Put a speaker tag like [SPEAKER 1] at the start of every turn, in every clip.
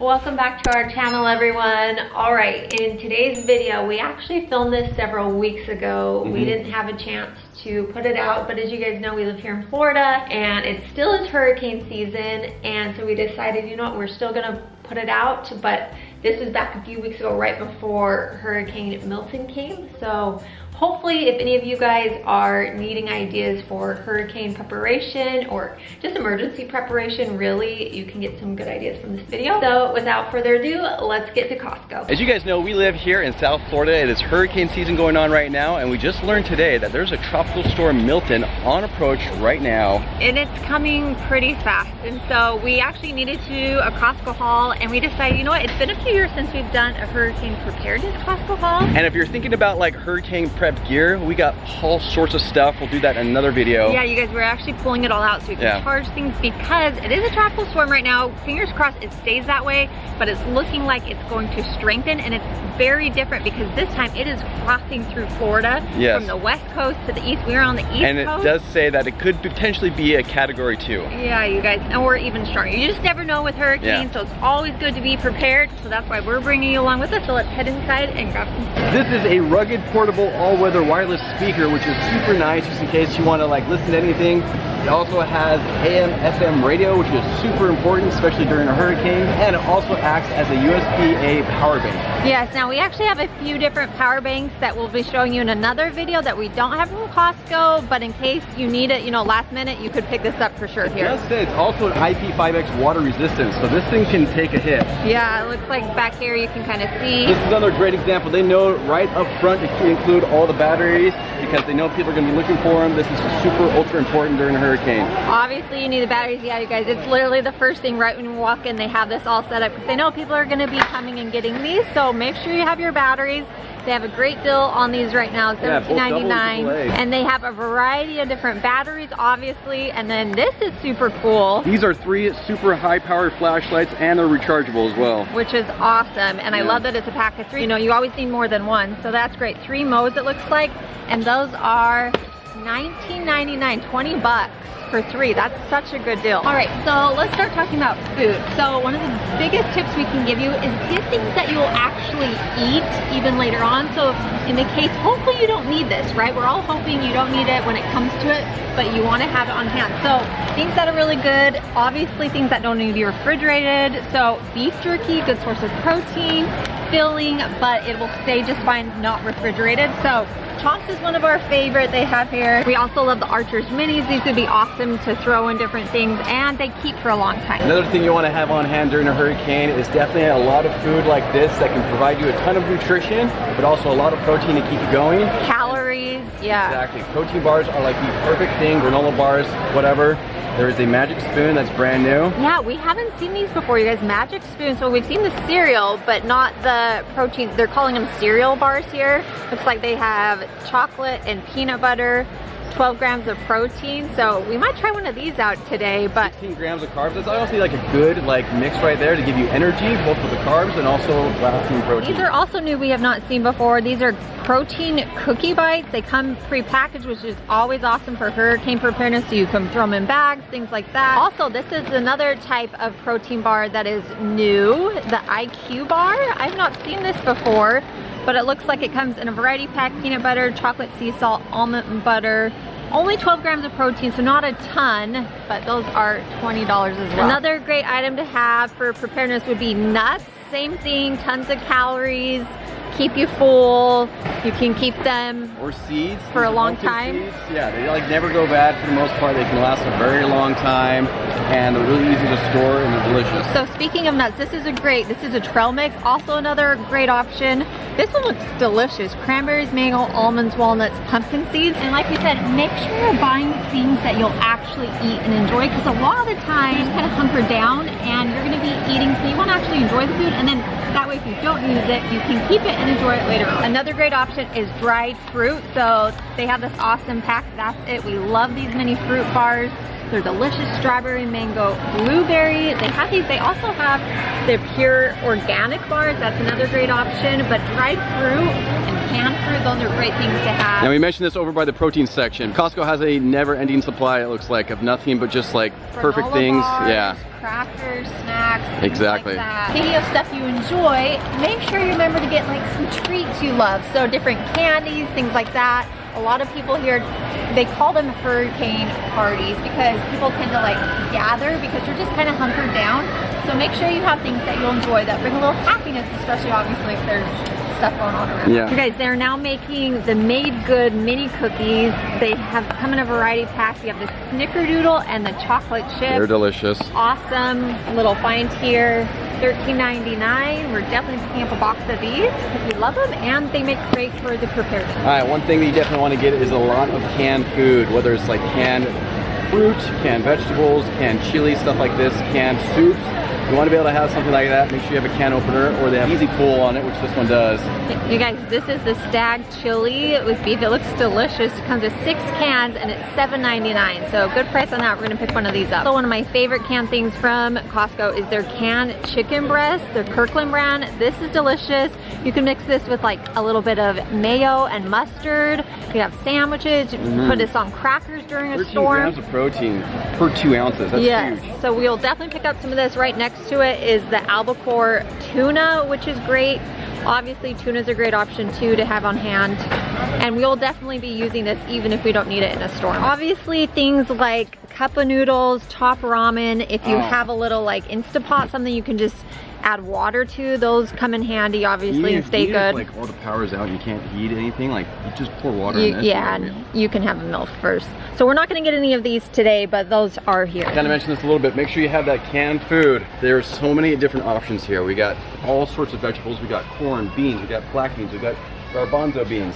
[SPEAKER 1] Welcome back to our channel, everyone. All right, in today's video, we actually filmed this several weeks ago. We didn't have a chance to put it out, but as you guys know, we live here in Florida and it still is hurricane season, and so we decided, you know what, we're still gonna put it out, but this was back a few weeks ago, right before Hurricane Milton came. So hopefully, if any of you guys are needing ideas for hurricane preparation or just emergency preparation, really, you can get some good ideas from this video. So without further ado, let's get to Costco.
[SPEAKER 2] As you guys know, we live here in South Florida. It is hurricane season going on right now, and we just learned today that there's a tropical storm Milton on approach right now.
[SPEAKER 1] And it's coming pretty fast. And so we actually needed to do a Costco haul, and we decided, you know what, it's been a few years since we've done a hurricane preparedness Costco haul.
[SPEAKER 2] And if you're thinking about like hurricane prep gear, we got all sorts of stuff. We'll do that in another video.
[SPEAKER 1] Yeah, you guys, we're actually pulling it all out so we can charge things, because it is a tropical storm right now. Fingers crossed it stays that way, but it's looking like it's going to strengthen, and it's very different because this time it is crossing through Florida from the west coast to the east. We're on the east coast.
[SPEAKER 2] And it does say that it could potentially be a category 2.
[SPEAKER 1] Yeah, you guys, and we're even stronger. You just never know with hurricanes, so it's always good to be prepared. So that's why we're bringing you along with us. So let's head inside and grab some stuff.
[SPEAKER 2] This is a rugged, portable, all-weather wireless speaker, which is super nice just in case you want to like listen to anything. It also has AM, FM radio, which is super important, especially during a hurricane. And it also acts as a USB-A power bank.
[SPEAKER 1] Yes, now we actually have a few different power banks that we'll be showing you in another video that we don't have from Costco, but in case you need it, you know, last minute, you could pick this up for sure here.
[SPEAKER 2] It does say it's also an IP5X water resistance, so this thing can take a hit.
[SPEAKER 1] Yeah, it looks like back here you can kind of see.
[SPEAKER 2] This is another great example. They know right up front to include all the batteries because they know people are going to be looking for them. This is super ultra important during a hurricane.
[SPEAKER 1] Obviously you need the batteries. Yeah, you guys, it's literally the first thing right when you walk in. They have this all set up because they know people are going to be coming and getting these, so make sure you have your batteries. They have a great deal on these right now, $17.99, and they have a variety of different batteries, obviously. And then this is super cool.
[SPEAKER 2] These are 3 super high-powered flashlights, and they're rechargeable as well,
[SPEAKER 1] which is awesome. And I love that it's a pack of 3. You know, you always need more than one, so that's great. 3 modes it looks like, and those are $19.99, 20 bucks for 3. That's such a good deal. All right, so let's start talking about food. So one of the biggest tips we can give you is get things that you'll actually eat even later on. So in the case, hopefully you don't need this, right? We're all hoping you don't need it when it comes to it, but you want to have it on hand. So things that are really good, obviously things that don't need to be refrigerated. So beef jerky, good source of protein, filling, but it will stay just fine not refrigerated. So Chops is one of our favorite they have here. We also love the Archer's Minis. These would be awesome to throw in different things, and they keep for a long time.
[SPEAKER 2] Another thing you want to have on hand during a hurricane is definitely a lot of food like this that can provide you a ton of nutrition, but also a lot of protein to keep you going.
[SPEAKER 1] Calories, yeah.
[SPEAKER 2] Exactly. Protein bars are like the perfect thing, granola bars, whatever. There is a magic spoon that's brand new.
[SPEAKER 1] Yeah, we haven't seen these before, you guys. Magic spoon. So we've seen the cereal, but not the protein. They're calling them cereal bars here. Looks like they have chocolate and peanut butter, 12 grams of protein. So we might try one of these out today, but
[SPEAKER 2] 16 grams of carbs. That's honestly like a good mix right there to give you energy, both with the carbs and also lasting protein.
[SPEAKER 1] These are also new, we have not seen before. These are protein cookie bites. They come pre-packaged, which is always awesome for hurricane preparedness, so you can throw them in bags, things like that. Also, this is another type of protein bar that is new, the IQ bar. I've not seen this before, but it looks like it comes in a variety pack: peanut butter, chocolate sea salt, almond butter. Only 12 grams of protein, so not a ton, but those are $20 as well. Another great item to have for preparedness would be nuts. Same thing, tons of calories, keep you full. You can keep them
[SPEAKER 2] or seeds
[SPEAKER 1] for a long time.
[SPEAKER 2] Seeds. Yeah, they like never go bad for the most part. They can last a very long time, and they're really easy to store, and they're delicious.
[SPEAKER 1] So speaking of nuts, this is a trail mix, also another great option. This one looks delicious. Cranberries, mango, almonds, walnuts, pumpkin seeds. And like we said, make sure you're buying things that you'll actually eat and enjoy, because a lot of the time you're just kind of hunkered down and you're going to be eating, so you want to actually enjoy the food, and then that way if you don't use it, you can keep it and enjoy it later on. Another great option is dried fruit. So they have this awesome pack. That's it. We love these mini fruit bars. They're delicious. Strawberry, mango, blueberry. They have these. They also have the pure organic bars. That's another great option. But dried fruit and canned fruit, those are great things to have.
[SPEAKER 2] Now we mentioned this over by the protein section. Costco has a never-ending supply, it looks like, of nothing but just like perfect
[SPEAKER 1] Granola
[SPEAKER 2] things.
[SPEAKER 1] bars,
[SPEAKER 2] Yeah.
[SPEAKER 1] Crackers, snacks,
[SPEAKER 2] Exactly.
[SPEAKER 1] like that. Speaking of stuff you enjoy, make sure you remember to get like some treats you love. So different candies, things like that. A lot of people here, they call them hurricane parties because people tend to like gather because you're just kind of hunkered down. So make sure you have things that you'll enjoy that bring a little happiness, especially obviously if there's stuff going on around.
[SPEAKER 2] Yeah.
[SPEAKER 1] You guys, they're now making the Made Good mini cookies. They have come in a variety of packs. You have the snickerdoodle and the chocolate chip.
[SPEAKER 2] They're delicious.
[SPEAKER 1] Awesome little find here. $13.99. We're definitely picking up a box of these because we love them and they make great for the preparedness.
[SPEAKER 2] All right, one thing that you definitely want to get is a lot of canned food, whether it's like canned fruit, canned vegetables, canned chili, stuff like this, canned soups. You want to be able to have something like that, make sure you have a can opener or they have easy pull on it, which this one does.
[SPEAKER 1] You guys, this is the stag chili with beef. It looks delicious. It comes with 6 cans and it's $7.99. So good price on that. We're gonna pick one of these up. So one of my favorite canned things from Costco is their canned chicken breast, their Kirkland brand. This is delicious. You can mix this with like a little bit of mayo and mustard. You can have sandwiches. You can put this on crackers during a
[SPEAKER 2] 13
[SPEAKER 1] storm.
[SPEAKER 2] grams of protein per 2 ounces. That's
[SPEAKER 1] Yes,
[SPEAKER 2] huge.
[SPEAKER 1] so we'll definitely pick up some of this. Right next to it is the albacore tuna, which is great. Obviously, tuna's a great option too to have on hand. And we'll definitely be using this even if we don't need it in a storm. Obviously, things like cup of noodles, top ramen, if you have a little like Instapot, something you can just add water to, those come in handy obviously and stay good.
[SPEAKER 2] If, like all the power's out and you can't heat anything, like you just pour water in this.
[SPEAKER 1] Yeah, and you can have milk first. So we're not going to get any of these today, but those are here.
[SPEAKER 2] Kind of mentioned this a little bit. Make sure you have that canned food. There's so many different options here. We got all sorts of vegetables. We got corn, beans, we got black beans, we got garbanzo beans.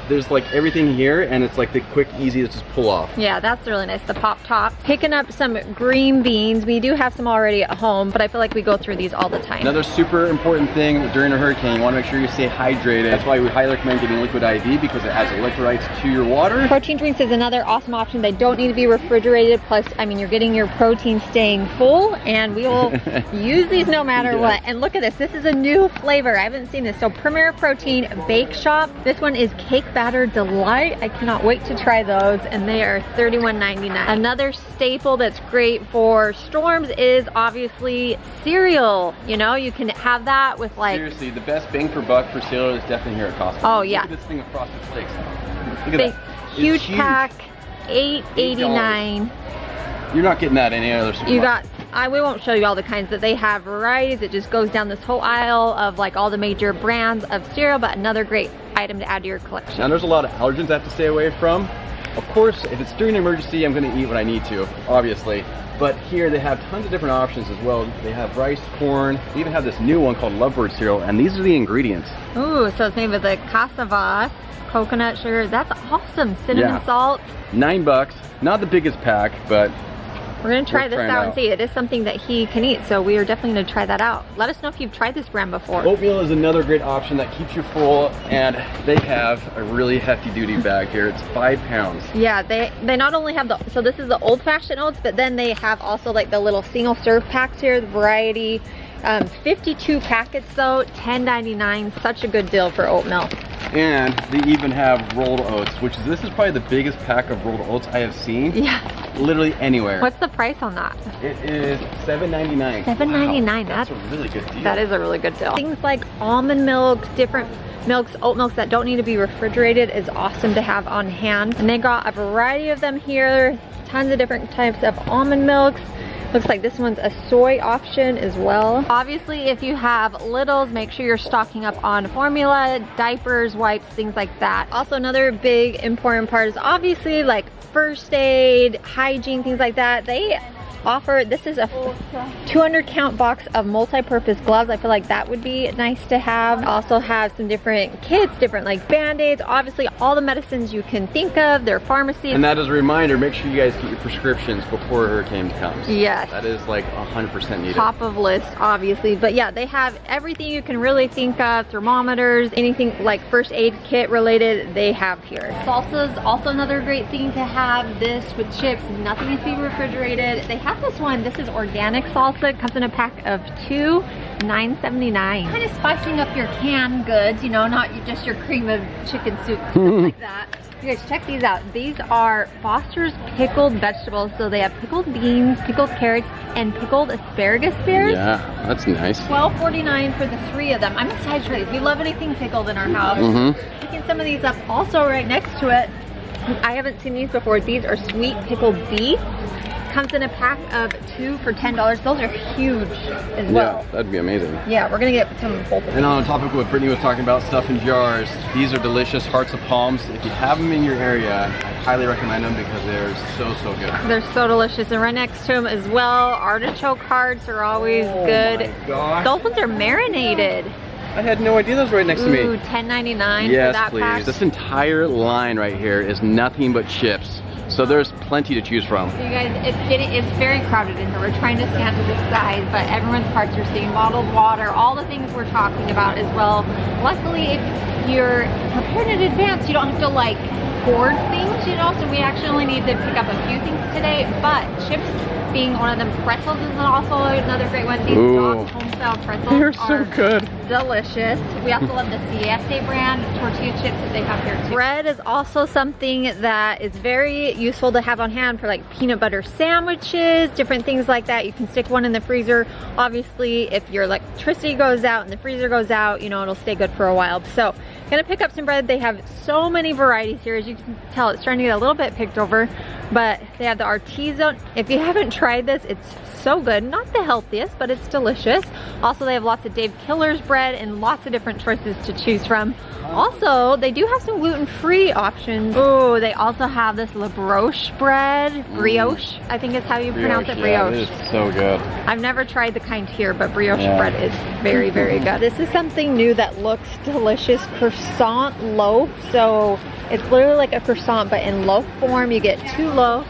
[SPEAKER 2] There's like everything here and it's like the quick, easy to just pull off.
[SPEAKER 1] Yeah, that's really nice, the pop top. Picking up some green beans. We do have some already at home, but I feel like we go through these all the time.
[SPEAKER 2] Another super important thing during a hurricane, you want to make sure you stay hydrated. That's why we highly recommend getting liquid IV because it adds electrolytes to your water.
[SPEAKER 1] Protein drinks is another awesome option. They don't need to be refrigerated. Plus, I mean, you're getting your protein staying full, and we will use these no matter what. And look at this. This is a new flavor. I haven't seen this. So Premier Protein Bake Shop. This one is Cake Batter Delight. I cannot wait to try those, and they are $31.99. Another staple that's great for storms is obviously cereal. You know, you can have that with like...
[SPEAKER 2] Seriously, the best bang for buck for cereal is definitely here at Costco.
[SPEAKER 1] Oh, yeah.
[SPEAKER 2] Look at this thing of Frosted Flakes. Look at
[SPEAKER 1] Big,
[SPEAKER 2] that. It's
[SPEAKER 1] huge pack, $8.89.
[SPEAKER 2] You're not getting that in any other supermarket.
[SPEAKER 1] You got, we won't show you all the kinds, but they have varieties. It just goes down this whole aisle of like all the major brands of cereal, but another great item to add to your collection.
[SPEAKER 2] Now there's a lot of allergens I have to stay away from. Of course, if it's during an emergency, I'm gonna eat what I need to, obviously. But here they have tons of different options as well. They have rice, corn, they even have this new one called Lovebird cereal, and these are the ingredients.
[SPEAKER 1] Ooh, so it's made with the cassava, coconut sugar. That's awesome. Cinnamon salt.
[SPEAKER 2] $9, not the biggest pack, but
[SPEAKER 1] we're gonna try this
[SPEAKER 2] trying
[SPEAKER 1] out and
[SPEAKER 2] out.
[SPEAKER 1] see. It is something that he can eat, so we are definitely gonna try that out. Let us know if you've tried this brand before.
[SPEAKER 2] oatmeal is another great option that keeps you full, and they have a really hefty duty bag here. It's 5 pounds.
[SPEAKER 1] Yeah, they not only have the, so this is the old-fashioned oats, but then they have also like the little single serve packs here, the variety. 52 packets though, $10.99. Such a good deal for oatmeal.
[SPEAKER 2] And they even have rolled oats, which is, this is probably the biggest pack of rolled oats I have seen.
[SPEAKER 1] Yeah.
[SPEAKER 2] Literally anywhere.
[SPEAKER 1] What's the price on that?
[SPEAKER 2] It is $7.99.
[SPEAKER 1] $7.99.
[SPEAKER 2] Wow, that's a really good deal.
[SPEAKER 1] That is a really good deal. Things like almond milks, different milks, oat milks that don't need to be refrigerated is awesome to have on hand. And they got a variety of them here. Tons of different types of almond milks. Looks like this one's a soy option as well. Obviously, if you have littles, make sure you're stocking up on formula, diapers, wipes, things like that. Also, another big important part is obviously like first aid, hygiene, things like that. They offer, this is a 200 count box of multi-purpose gloves. I feel like that would be nice to have. Also have some different kits, different like band-aids, obviously all the medicines you can think of, their pharmacy.
[SPEAKER 2] And that is a reminder, make sure you guys get your prescriptions before a hurricane comes.
[SPEAKER 1] Yes.
[SPEAKER 2] That is like 100% needed.
[SPEAKER 1] Top of list, obviously. But yeah, they have everything you can really think of, thermometers, anything like first aid kit related, they have here. Salsa's also another great thing to have. This with chips, nothing needs to be refrigerated. They have this one, this is organic salsa. It comes in a pack of 2, $9.79. Kind of spicing up your canned goods, you know, not just your cream of chicken soup, stuff like that. You guys check these out. These are Foster's pickled vegetables. So they have pickled beans, pickled carrots, and pickled asparagus spears.
[SPEAKER 2] Yeah, that's nice.
[SPEAKER 1] $12.49 for the 3 of them. I'm excited for these. We love anything pickled in our house. Picking some of these up. Also right next to it, I haven't seen these before. These are sweet pickled beef. Comes in a pack of 2 for $10. Those are huge as well.
[SPEAKER 2] Yeah, that'd be amazing.
[SPEAKER 1] Yeah, we're gonna get some of both of them.
[SPEAKER 2] And on the topic of what Brittany was talking about, stuff in jars, these are delicious hearts of palms. If you have them in your area, I highly recommend them because they're so good.
[SPEAKER 1] They're so delicious. And right next to them as well, artichoke hearts are always good.
[SPEAKER 2] My gosh.
[SPEAKER 1] Those ones are marinated.
[SPEAKER 2] I had no idea those were right next to me.
[SPEAKER 1] Ooh, $10.99
[SPEAKER 2] yes,
[SPEAKER 1] for that
[SPEAKER 2] please.
[SPEAKER 1] pack.
[SPEAKER 2] This entire line right here is nothing but chips. So there's plenty to choose from.
[SPEAKER 1] So you guys, it's very crowded in here. We're trying to stand to the side, but everyone's carts are seeing bottled water, all the things we're talking about as well. Luckily, if you're prepared in advance, you don't have to like hoard things, you know, so we actually only need to pick up a few things today, but chips being one of them, pretzels is also another great one. These dog home style pretzels
[SPEAKER 2] They're
[SPEAKER 1] are
[SPEAKER 2] so good.
[SPEAKER 1] Delicious. We also love the Siete brand tortilla chips that they have here too. Bread is also something that is very useful to have on hand for like peanut butter sandwiches, different things like that. You can stick one in the freezer. Obviously, if your electricity goes out and the freezer goes out, you know, it'll stay good for a while. So, gonna pick up some bread. They have so many varieties here. As you can tell, it's starting to get a little bit picked over, but they have the artisan. If you haven't tried this, it's so good. Not the healthiest, but it's delicious. Also, they have lots of Dave Killer's bread and lots of different choices to choose from. Also, they do have some gluten-free options. Oh, they also have this La Broche bread. Brioche, I think is how you pronounce it. Brioche.
[SPEAKER 2] Yeah, it is so good.
[SPEAKER 1] I've never tried the kind here, but brioche bread is very good. This is something new that looks delicious. Croissant loaf. So it's literally like a croissant, but in loaf form. You get 2 loaves.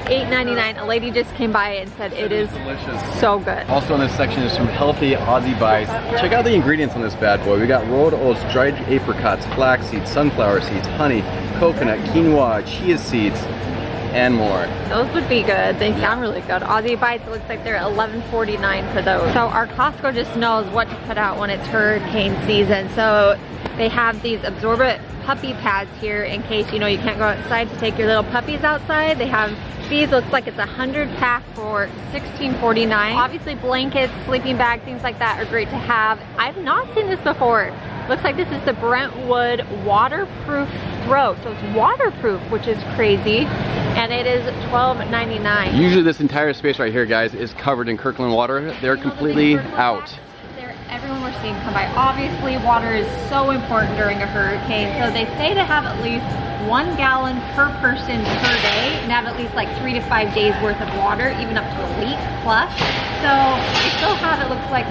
[SPEAKER 1] $8.99. A lady just came by and said it is
[SPEAKER 2] delicious.
[SPEAKER 1] So good.
[SPEAKER 2] Also in this section is some healthy Aussie bites. Check out the ingredients on this bad boy. We got rolled oats, dried apricots, flax seeds, sunflower seeds, honey, coconut, quinoa, chia seeds, and more. Those
[SPEAKER 1] would be good. They sound really good. Aussie bites, it looks like they're $11.49 for those. So our Costco just knows what to put out when it's hurricane season. So they have these absorbent puppy pads here in case, you know, you can't go outside to take your little puppies outside. They have these, looks like it's a 100 pack for $16.49. Obviously blankets, sleeping bags, things like that are great to have. I've not seen this before. Looks like this is the Brentwood waterproof throat. So it's waterproof, which is crazy. And it is $12.99.
[SPEAKER 2] Usually this entire space right here, guys, is covered in Kirkland water. They're completely out.
[SPEAKER 1] Everyone we're seeing come by. Obviously, water is so important during a hurricane. So they say to have at least 1 gallon per person per day and have at least like 3 to 5 days worth of water, even up to a week plus. So we still have, it looks like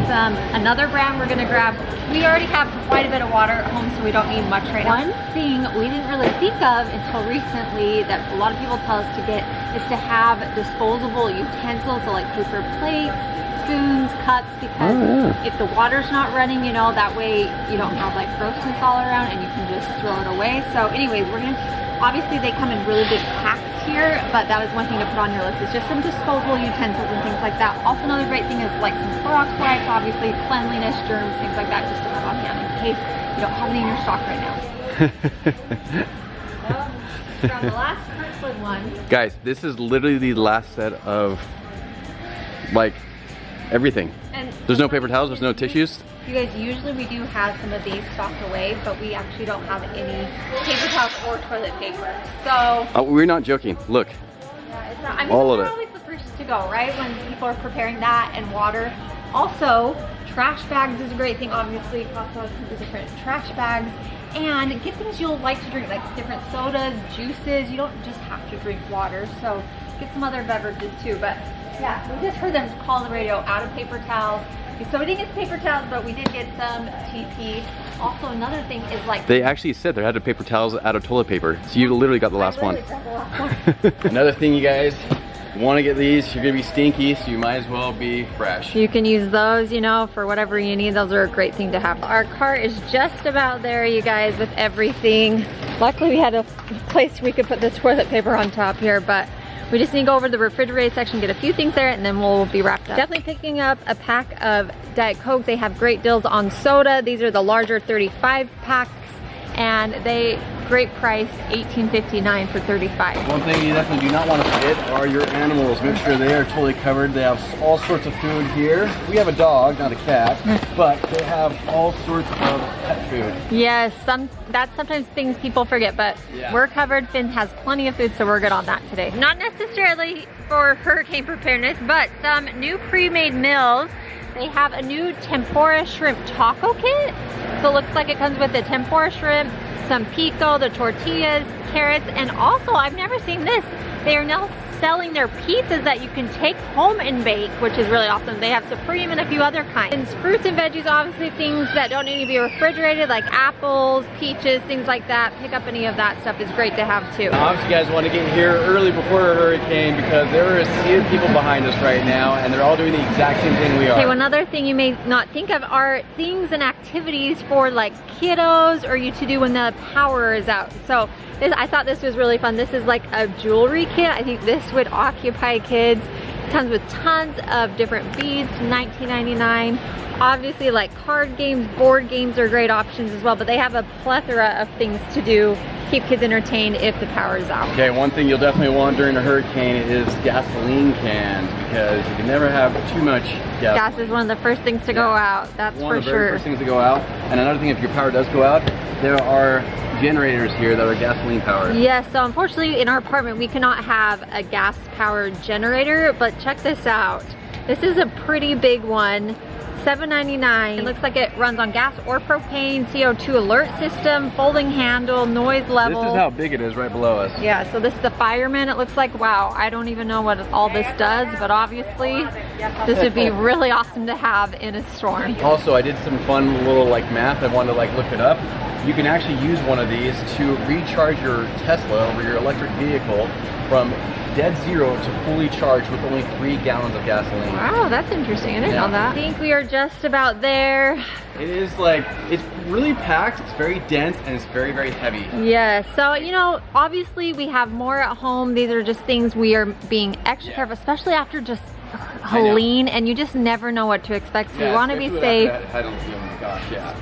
[SPEAKER 1] another brand we're gonna grab. We already have quite a bit of water at home, so we don't need much right now. One thing we didn't really think of until recently that a lot of people tell us to get is to have disposable utensils, so like paper plates, spoons, cups, because if the water's not running, you know, that way you don't have like grossness all around and you can just throw it away. So anyways, we're gonna, obviously they come in really big packs here, but that was one thing to put on your list, is just some disposable utensils and things like that. Also another great thing is like some Clorox wipes, obviously cleanliness, germs, things like that, just to have on hand in case you don't have any in your stock right now. From the last Kirkland one.
[SPEAKER 2] Guys, this is literally the last set of like everything. And there's no paper towels, there's no tissues.
[SPEAKER 1] You guys, usually we do have some of these stocked away, but we actually don't have any paper towels or toilet paper. So
[SPEAKER 2] we're not joking. Look.
[SPEAKER 1] Yeah, it's not, I mean,
[SPEAKER 2] all of it.
[SPEAKER 1] It's always the first to go, right? When people are preparing that and water. Also, trash bags is a great thing. Obviously, Costco has some different trash bags. and get things you'll like to drink, like different sodas, juices. You don't just have to drink water, so get some other beverages too. But yeah, we just heard them call the radio out of paper towels. So we didn't get paper towels, but we did get some TP. Also, another thing is like...
[SPEAKER 2] They actually said they had the paper towels out of toilet paper. So you literally got the last one. Another thing, you guys, you want to get these, you're going to be stinky, so you might as well be fresh.
[SPEAKER 1] You can use those, you know, for whatever you need. Those are a great thing to have. Our car is just about there, you guys, with everything. Luckily, we had a place we could put the toilet paper on top here, but we just need to go over the refrigerated section, get a few things there, and then we'll be wrapped up. Definitely picking up a pack of Diet Coke. They have great deals on soda. These are the larger 35 packs, and they great price, $18.59 for 35.
[SPEAKER 2] One thing you definitely do not want to forget are your animals. Make sure they are totally covered. They have all sorts of food here. We have a dog, not a cat, but they have all sorts of pet food.
[SPEAKER 1] Yes, that's sometimes things people forget, but yeah, we're covered. Finn has plenty of food, so we're good on that today. Not necessarily for hurricane preparedness, but some new pre-made meals. They have a new tempura shrimp taco kit. So it looks like it comes with the tempura shrimp, some pico, the tortillas, carrots, and also, I've never seen this, they are now selling their pizzas that you can take home and bake, which is really awesome. They have Supreme and a few other kinds. And fruits and veggies, obviously things that don't need to be refrigerated, like apples, peaches, things like that. Pick up any of that stuff is great to have too.
[SPEAKER 2] Obviously, you guys want to get here early before a hurricane because there are a sea of people behind us right now, and they're all doing the exact same thing we are.
[SPEAKER 1] Okay, one other thing you may not think of are things and activities for like kiddos or you to do when the power is out. So I thought this was really fun. This is like a jewelry kit. I think this would occupy kids. It comes with tons of different beads, $19.99. Obviously, like card games, board games are great options as well, but they have a plethora of things to do, keep kids entertained if the power is out.
[SPEAKER 2] Okay, one thing you'll definitely want during a hurricane is gasoline cans, because you can never have too much gasoline.
[SPEAKER 1] Gas is one of the first things to go out, that's for sure.
[SPEAKER 2] One of the very first things to go out. And another thing, if your power does go out, there are generators here that are gasoline powered. Yes,
[SPEAKER 1] so unfortunately in our apartment we cannot have a gas powered generator, but check this out. This is a pretty big one, $7.99. It looks like it runs on gas or propane, CO2 alert system, folding handle, noise level.
[SPEAKER 2] This is how big it is right below us.
[SPEAKER 1] Yeah, so this is the fireman. It looks like, wow, I don't even know what all this does, but obviously this would be really awesome to have in a storm.
[SPEAKER 2] Also, I did some fun little like math. I wanted to like look it up. You can actually use one of these to recharge your Tesla or your electric vehicle from dead zero to fully charged with only 3 gallons of gasoline.
[SPEAKER 1] Wow, that's interesting. I didn't know that. I think we are just about there.
[SPEAKER 2] It is like, it's really packed, it's very dense, and it's very, very heavy.
[SPEAKER 1] Yeah, so, you know, obviously we have more at home. These are just things we are being extra careful, especially after just Helene, and you just never know what to expect. So you want to be safe.
[SPEAKER 2] Oh my gosh, yeah.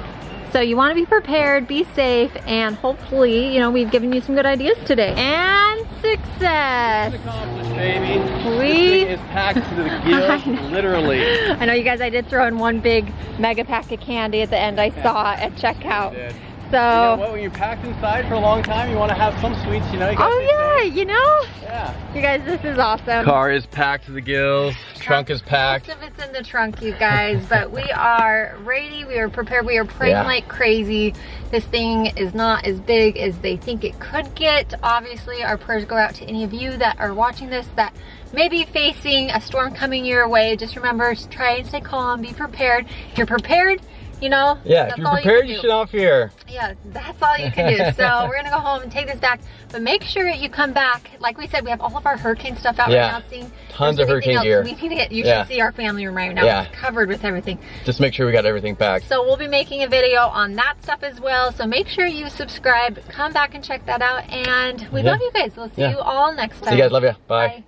[SPEAKER 1] So you want to be prepared, be safe, and hopefully, you know, we've given you some good ideas today. And success!
[SPEAKER 2] Mission accomplished, baby.
[SPEAKER 1] We
[SPEAKER 2] this thing is packed to the gills, literally.
[SPEAKER 1] I know, you guys, I did throw in one big mega pack of candy at the end. I saw at checkout. So,
[SPEAKER 2] you know what, when you're packed inside for a long time, you want to have some sweets, you know? You
[SPEAKER 1] oh yeah, you know?
[SPEAKER 2] Yeah.
[SPEAKER 1] You guys, this is awesome.
[SPEAKER 2] Car is packed to the gills. Trunk is packed.
[SPEAKER 1] Most of it's in the trunk, you guys, but we are ready, we are prepared, we are praying like crazy. This thing is not as big as they think it could get. Obviously, our prayers go out to any of you that are watching this that may be facing a storm coming your way. Just remember, try and stay calm, be prepared. If you're prepared, you know,
[SPEAKER 2] yeah, if you're prepared, you should not fear.
[SPEAKER 1] Yeah, that's all you can do. So we're gonna go home and take this back, but make sure you come back. Like we said, we have all of our hurricane stuff out right now. Seeing
[SPEAKER 2] tons of hurricane gear.
[SPEAKER 1] We need to get, you should see our family room right now. It's covered with everything.
[SPEAKER 2] Just make sure we got everything packed.
[SPEAKER 1] So we'll be making a video on that stuff as well. So make sure you subscribe, come back and check that out. And we love you guys. We'll see you all next time.
[SPEAKER 2] See you guys, love you. Bye.